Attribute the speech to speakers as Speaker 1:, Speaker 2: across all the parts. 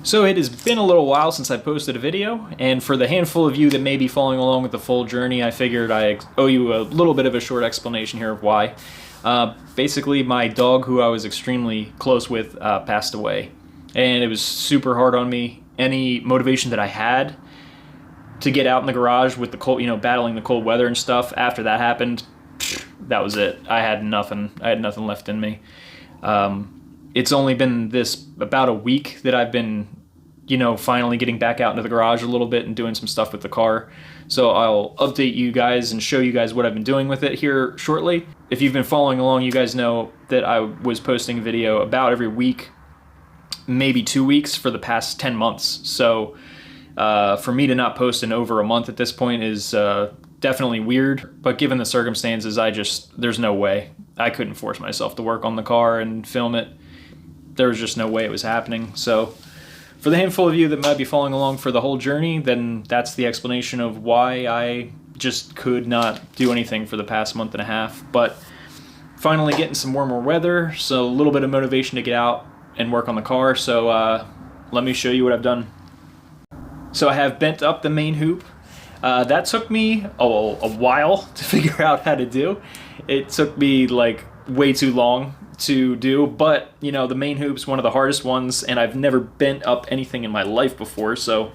Speaker 1: So it has been a little while since I posted a video, and for the handful of you that may be following along with the full journey, I figured I owe you a little bit of a short explanation here of why. Basically, my dog, who I was extremely close with, passed away, and it was super hard on me. Any motivation that I had to get out in the garage with the cold, battling the cold weather and stuff, after that happened, that was it. I had nothing left in me. It's only been about a week that I've been, finally getting back out into the garage a little bit and doing some stuff with the car. So I'll update you guys and show you guys what I've been doing with it here shortly. If you've been following along, you guys know that I was posting a video about every week, maybe 2 weeks for the past 10 months. So for me to not post in over a month at this point is definitely weird, but given the circumstances, there's no way. I couldn't force myself to work on the car and film it. There was just no way it was happening. So for the handful of you that might be following along for the whole journey, then that's the explanation of why I just could not do anything for the past month and a half. But finally getting some warmer weather, so a little bit of motivation to get out and work on the car. So let me show you what I've done. So I have bent up the main hoop. That took me a while to figure out how to do. It took me like way too long to do, but the main hoop's one of the hardest ones, and I've never bent up anything in my life before, so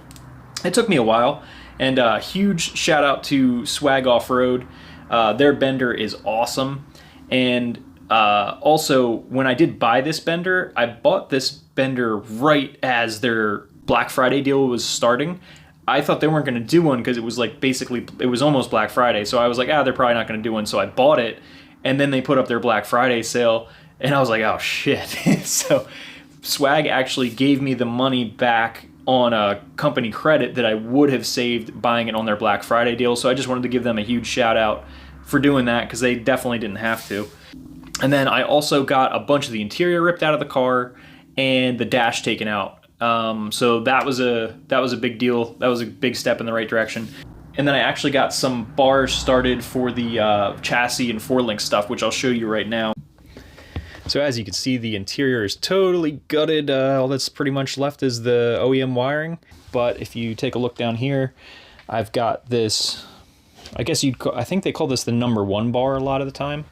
Speaker 1: it took me a while. And huge shout out to Swag Off-Road. Their bender is awesome. And also, when I did buy this bender, I bought this bender right as their Black Friday deal was starting. I thought they weren't going to do one because it was it was almost Black Friday. So I was like, they're probably not going to do one. So I bought it, and then they put up their Black Friday sale, and I was like, oh shit. So Swag actually gave me the money back on a company credit that I would have saved buying it on their Black Friday deal. So I just wanted to give them a huge shout out for doing that, because they definitely didn't have to. And then I also got a bunch of the interior ripped out of the car and the dash taken out. So that was a big deal. That was a big step in the right direction. And then I actually got some bars started for the chassis and 4-link stuff, which I'll show you right now. So as you can see, the interior is totally gutted. All that's pretty much left is the OEM wiring. But if you take a look down here, I've got this, I think they call this the #1 bar a lot of the time.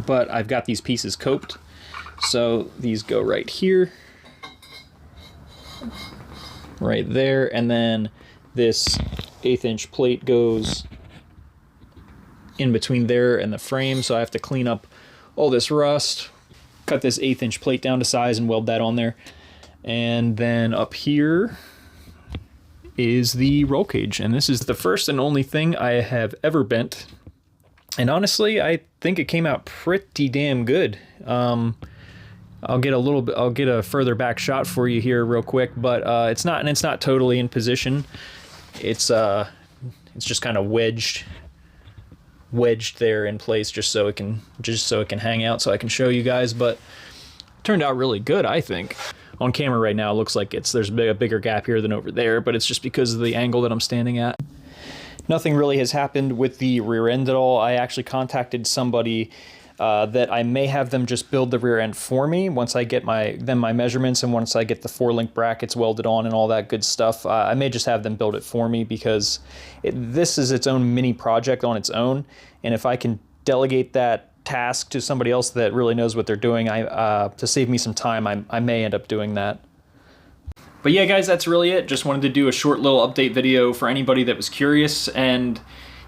Speaker 1: But I've got these pieces coped. So these go right here, right there, and then this 1/8" plate goes in between there and the frame, so I have to clean up all this rust, cut this 1/8" plate down to size and weld that on there. And then up here is the roll cage, and this is the first and only thing I have ever bent, and honestly I think it came out pretty damn good. I'll get a further back shot for you here real quick, but it's not totally in position. It's just kind of wedged there in place just so it can hang out, so I can show you guys. But it turned out really good, I think. On camera right now it looks like there's a bigger gap here than over there, but it's just because of the angle that I'm standing at. Nothing really has happened with the rear end at all. I actually contacted somebody that I may have them just build the rear end for me once I get my measurements, and once I get the 4-link brackets welded on and all that good stuff. I may just have them build it for me, because this is its own mini project on its own, and if I can delegate that task to somebody else that really knows what they're doing, to save me some time, I may end up doing that. But yeah guys, that's really it. Just wanted to do a short little update video for anybody that was curious. And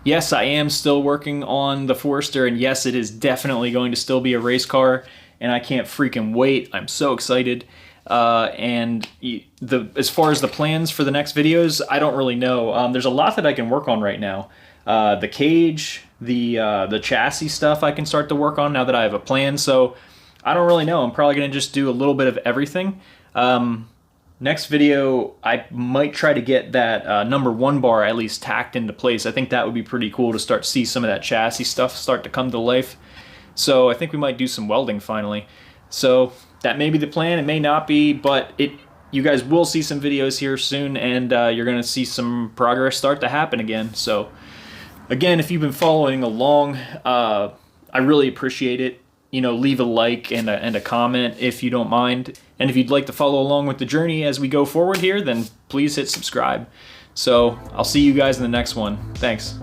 Speaker 1: yes, I am still working on the Forester, and yes, it is definitely going to still be a race car, and I can't freaking wait. I'm so excited. And as far as the plans for the next videos, I don't really know. There's a lot that I can work on right now. The cage, the chassis stuff I can start to work on now that I have a plan, so I don't really know. I'm probably going to just do a little bit of everything. Next video, I might try to get that #1 bar at least tacked into place. I think that would be pretty cool to start to see some of that chassis stuff start to come to life. So I think we might do some welding finally. So that may be the plan, it may not be, but you guys will see some videos here soon, and you're gonna see some progress start to happen again. So again, if you've been following along, I really appreciate it. leave a like and a comment if you don't mind. And if you'd like to follow along with the journey as we go forward here, then please hit subscribe. So I'll see you guys in the next one. Thanks.